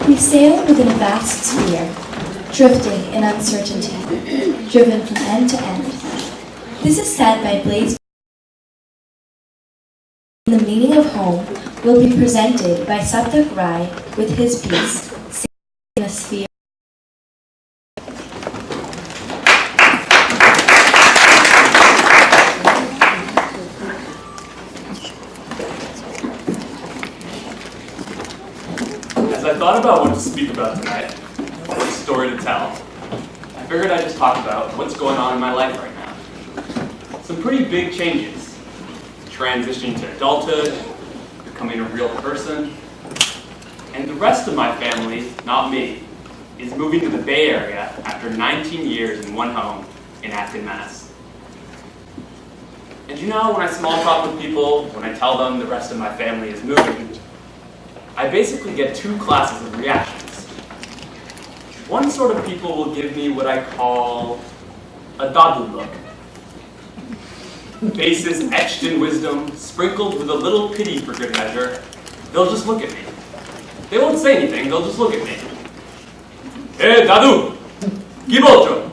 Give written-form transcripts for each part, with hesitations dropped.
We sail within a vast sphere, drifting in uncertainty, driven from end to end. This is said by Blaise. The meaning of home will be presented by Saptak Ray with his piece, Sailing in a Sphere. As I thought about what to speak about tonight, what story to tell, I figured I'd just talk about what's going on in my life right now. Some pretty big changes. Transitioning to adulthood, becoming a real person, and the rest of my family, not me, is moving to the Bay Area after 19 years in one home in Acton, Mass. And you know, when I small talk with people, when I tell them the rest of my family is moving, I basically get two classes of reactions. One sort of people will give me what I call a dadu look. Faces etched in wisdom, sprinkled with a little pity for good measure. They'll just look at me. They won't say anything, they'll just look at me. Hey, dadu! Gibocho!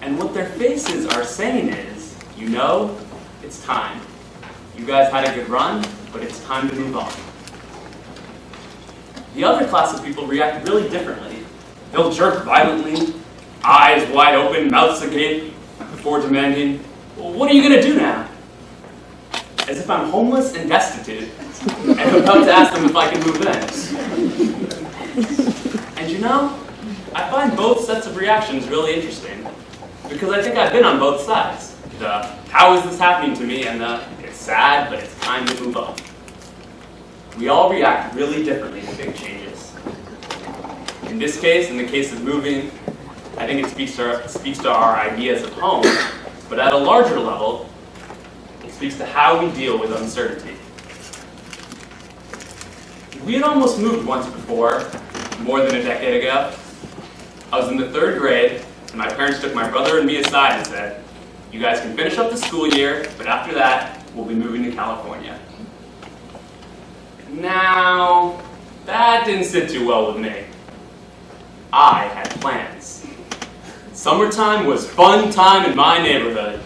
And what their faces are saying is, you know, it's time. You guys had a good run, but it's time to move on. The other class of people react really differently. They'll jerk violently, eyes wide open, mouths agape, before demanding, well, what are you going to do now? As if I'm homeless and destitute, and I'm about to ask them if I can move in. And you know, I find both sets of reactions really interesting, because I think I've been on both sides. The, how is this happening to me, and the, it's sad, but it's time to move on. We all react really differently to big changes. In this case, in the case of moving, I think it speaks to our ideas of home, but at a larger level, it speaks to how we deal with uncertainty. We had almost moved once before, more than a decade ago. I was in the 3rd grade, and my parents took my brother and me aside and said, you guys can finish up the school year, but after that, we'll be moving to California. Now, that didn't sit too well with me. I had plans. Summertime was fun time in my neighborhood.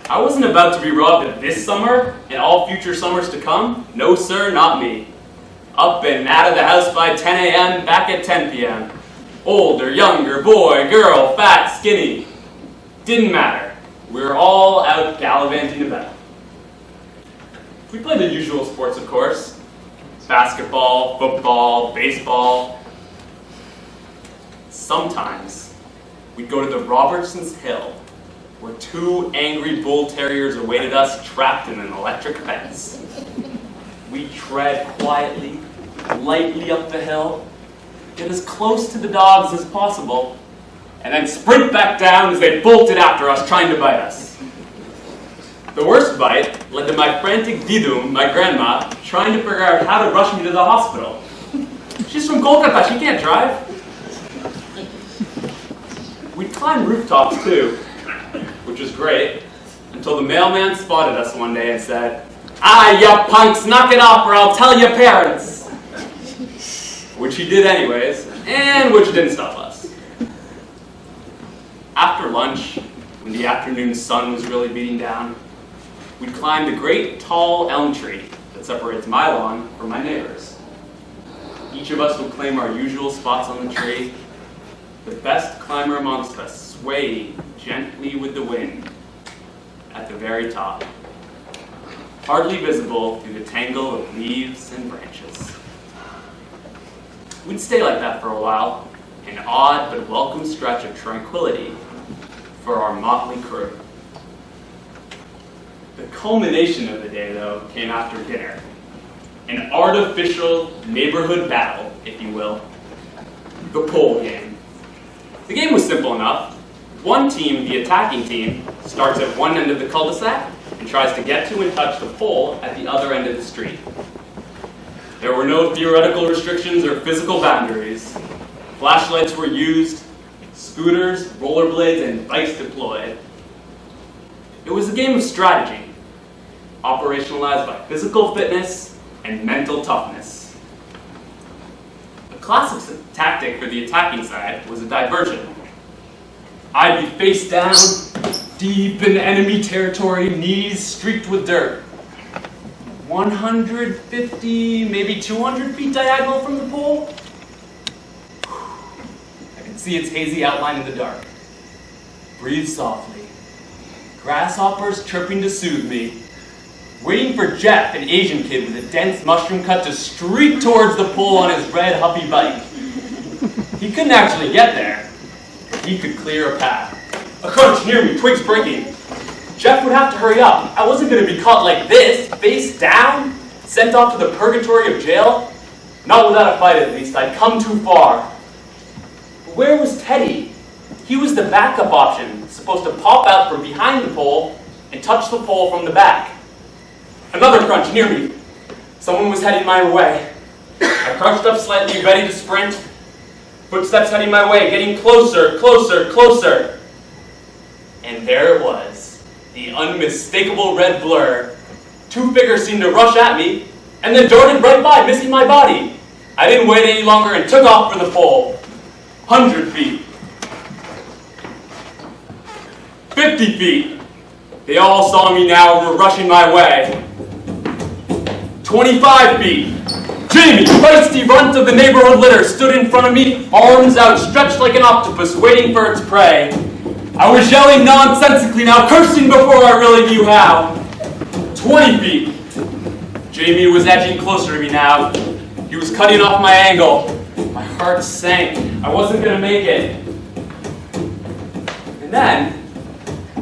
I wasn't about to be robbed this summer and all future summers to come. No sir, not me. Up and out of the house by 10 a.m., back at 10 p.m. Older, younger, boy, girl, fat, skinny. Didn't matter. We were all out gallivanting about. We played the usual sports, of course. Basketball, football, baseball. Sometimes we'd go to the Robertson's Hill, where 2 angry bull terriers awaited us trapped in an electric fence. We'd tread quietly, lightly up the hill, get as close to the dogs as possible, and then sprint back down as they bolted after us, trying to bite us. The worst bite led to my frantic didum, my grandma, trying to figure out how to rush me to the hospital. She's from Kolkata, she can't drive. We'd climb rooftops too, which was great, until the mailman spotted us one day and said, "Ah, ya punks, knock it off or I'll tell your parents." Which he did anyways, and which didn't stop us. After lunch, when the afternoon sun was really beating down, we'd climb the great tall elm tree that separates my lawn from my neighbor's. Each of us would claim our usual spots on the tree. The best climber amongst us swayed gently with the wind at the very top, hardly visible through the tangle of leaves and branches. We'd stay like that for a while, an odd but welcome stretch of tranquility for our motley crew. The culmination of the day, though, came after dinner. An artificial neighborhood battle, if you will. The pole game. The game was simple enough. One team, the attacking team, starts at one end of the cul-de-sac and tries to get to and touch the pole at the other end of the street. There were no theoretical restrictions or physical boundaries. Flashlights were used, scooters, rollerblades, and bikes deployed. It was a game of strategy, operationalized by physical fitness and mental toughness. classic tactic for the attacking side was a diversion. I'd be face down, deep in enemy territory, knees streaked with dirt. 150, maybe 200 feet diagonal from the pole. I could see its hazy outline in the dark. Breathe softly. Grasshoppers chirping to soothe me. Waiting for Jeff, an Asian kid with a dense mushroom cut, to streak towards the pole on his red huffy bike. He couldn't actually get there, but he could clear a path. A crunch near me, twigs breaking. Jeff would have to hurry up. I wasn't going to be caught like this, face down, sent off to the purgatory of jail. Not without a fight, at least. I'd come too far. But where was Teddy? He was the backup option, supposed to pop out from behind the pole and touch the pole from the back. Another crunch near me. Someone was heading my way. I crouched up slightly, ready to sprint. Footsteps heading my way, getting closer, closer, closer. And there it was, the unmistakable red blur. Two figures seemed to rush at me, and then darted right by, missing my body. I didn't wait any longer and took off for the pole. 100 feet. 50 feet. They all saw me now and were rushing my way. 25 feet. Jamie, feisty runt of the neighborhood litter, stood in front of me, arms outstretched like an octopus, waiting for its prey. I was yelling nonsensically now, cursing before I really knew how. 20 feet. Jamie was edging closer to me now. He was cutting off my angle. My heart sank. I wasn't going to make it. And then,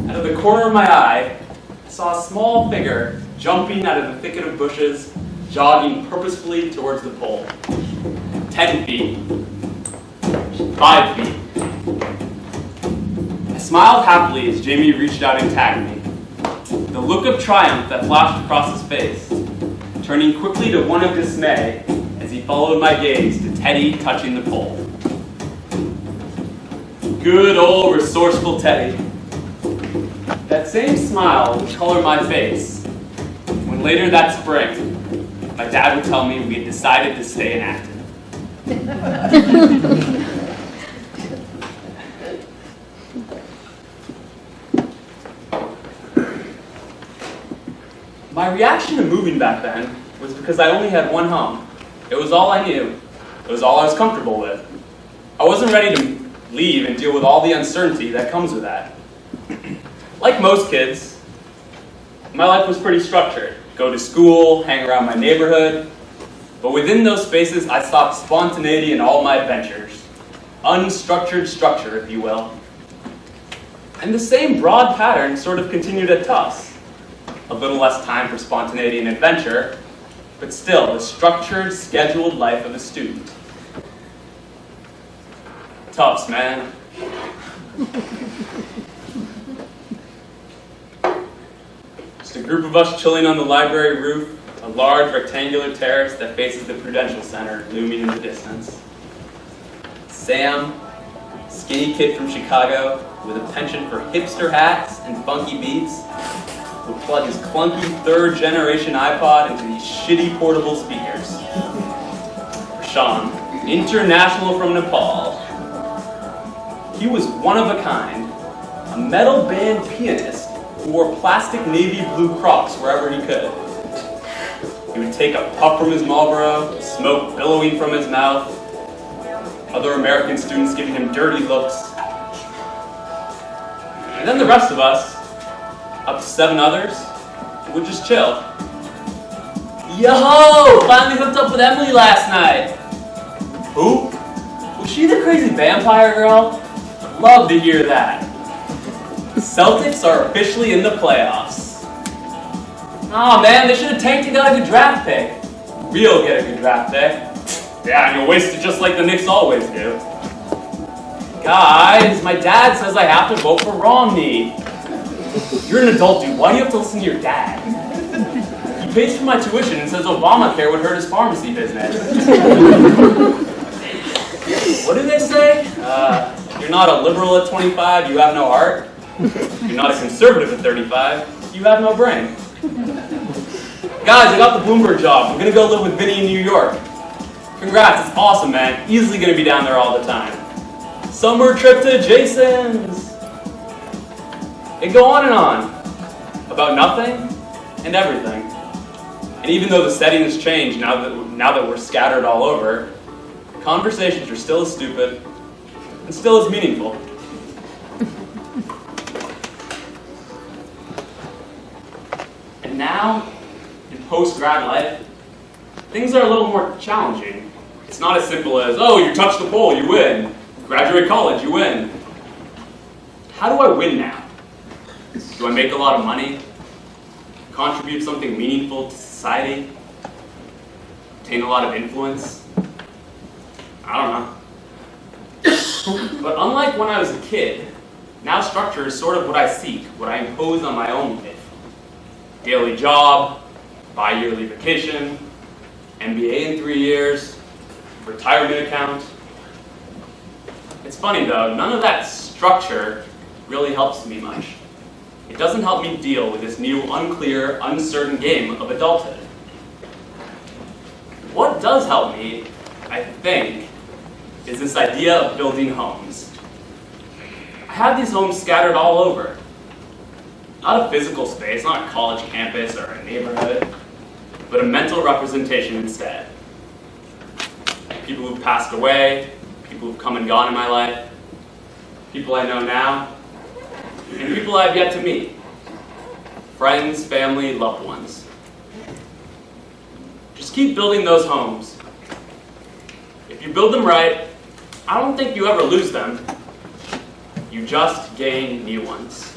out of the corner of my eye, I saw a small figure jumping out of the thicket of bushes, jogging purposefully towards the pole. 10 feet. 5 feet. I smiled happily as Jamie reached out and tagged me. The look of triumph that flashed across his face, turning quickly to one of dismay as he followed my gaze to Teddy touching the pole. Good old resourceful Teddy. That same smile would color my face when later that spring, my dad would tell me we had decided to stay inactive. My reaction to moving back then was because I only had one home. It was all I knew. It was all I was comfortable with. I wasn't ready to leave and deal with all the uncertainty that comes with that. Like most kids, my life was pretty structured. Go to school, hang around my neighborhood. But within those spaces, I sought spontaneity in all my adventures. Unstructured structure, if you will. And the same broad pattern sort of continued at Tufts. A little less time for spontaneity and adventure, but still the structured, scheduled life of a student. Tufts, man. Just a group of us chilling on the library roof, a large rectangular terrace that faces the Prudential Center looming in the distance. Sam, skinny kid from Chicago with a penchant for hipster hats and funky beats, would plug his clunky third-generation iPod into these shitty portable speakers. Sean, international from Nepal. He was one of a kind, a metal band pianist who wore plastic navy blue Crocs wherever he could. He would take a puff from his Marlboro, smoke billowing from his mouth, other American students giving him dirty looks. And then the rest of us, up to 7 others, would just chill. Yo! Finally hooked up with Emily last night. Who? Was she the crazy vampire girl? Love to hear that. Celtics are officially in the playoffs. Aw, man, they should have tanked and got a good draft pick. We'll get a good draft pick. Yeah, and you'll waste it just like the Knicks always do. Guys, my dad says I have to vote for Romney. You're an adult, dude. Why do you have to listen to your dad? He pays for my tuition and says Obamacare would hurt his pharmacy business. What do they say? You're not a liberal at 25, you have no heart. You're not a conservative at 35, you have no brain. Guys, I got the Bloomberg job. I'm gonna go live with Vinny in New York. Congrats, it's awesome, man. Easily gonna be down there all the time. Summer trip to Jason's. And go on and on. About nothing and everything. And even though the settings change now that we're scattered all over, conversations are still as stupid and still as meaningful. And now, in post-grad life, things are a little more challenging. It's not as simple as, oh, you touch the pole, you win. Graduate college, you win. How do I win now? Do I make a lot of money? Contribute something meaningful to society? Obtain a lot of influence? I don't know. But unlike when I was a kid, now structure is sort of what I seek, what I impose on my own life. Daily job, bi-yearly vacation, MBA in 3 years, retirement account. It's funny though, none of that structure really helps me much. It doesn't help me deal with this new, unclear, uncertain game of adulthood. What does help me, I think, is this idea of building homes. I have these homes scattered all over. Not a physical space, not a college campus or a neighborhood, but a mental representation instead. People who've passed away, people who've come and gone in my life, people I know now, and people I've yet to meet. Friends, family, loved ones. Just keep building those homes. If you build them right, I don't think you ever lose them. You just gain new ones.